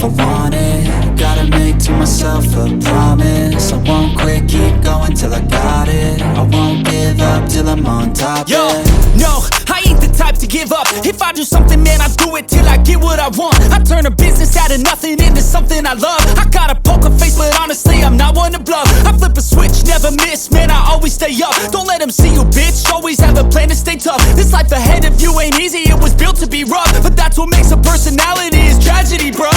if I want it. Gotta make to myself a promise. I won't quit, keep going till I got it. I won't give up till I'm on top. Yo, yeah. no, I ain't the type to give up. If I do something, man, I do it till I get what I want. I turn a business out of nothing into something I love. I got a poker face, but honestly, I'm not one to bluff. I flip a switch, never miss, man, I always stay up. Don't let them see you, bitch, always have a plan to stay tough. This life ahead of you ain't easy, it was built to be rough. But that's what makes a personality, is tragedy, bruh.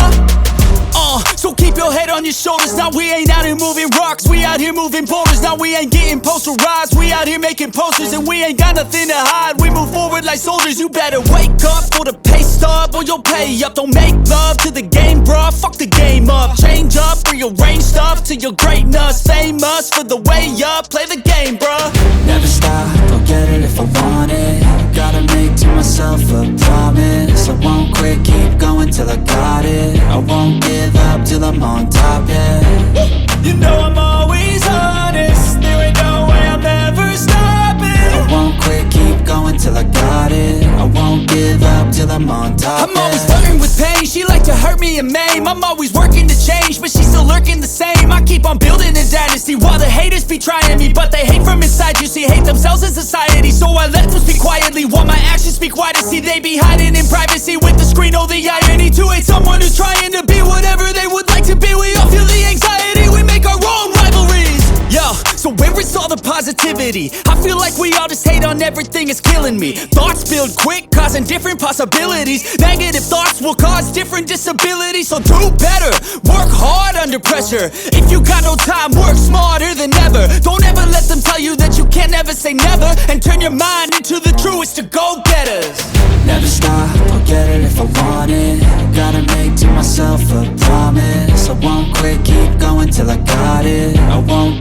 So keep your head on your shoulders. Now we ain't out here moving rocks, we out here moving boulders. Now we ain't getting posterized, we out here making posters. And we ain't got nothing to hide, we move forward like soldiers. You better wake up for the pay stub, or you'll pay up. Don't make love to the game, bruh, fuck the game up. Change up, rearrange stuff to your greatness. Famous for the way up, play the game, bruh. Never stop, I'll get it if I want it. Gotta make to myself a promise. I won't quit, keep going till I got it. I won't give up till I'm on top, yeah. You know I'm always honest, there ain't no way I'm ever stopping. I won't quit, keep going till I got it. I won't give up till I'm on top, I'm always flirting with pain, she like to hurt me and maim. I'm always working to change, but she's still lurking the same. I keep on building a dynasty while the haters be trying me. But they hate from inside, you see, hate themselves in society. So I let them speak quietly while my actions speak wider. See, they be hiding in privacy with the screen, oh the irony. To hate someone who's trying to be whatever they would like to be. We all feel the anxiety, we make our own rivalries. Yo, so where is all the positivity? I feel like we all just hate on everything, it's killing me. Thoughts build quick, causing different possibilities. Negative thoughts will cause different disabilities. So do better, work hard under pressure. If you got no time, work smarter than ever. Don't ever let them tell you that you can't never say never. And turn your mind into the truest of go-getters. Never stop, I'll get it if I want it. Gotta make to myself a promise. I won't quit, keep going till I got it. I won't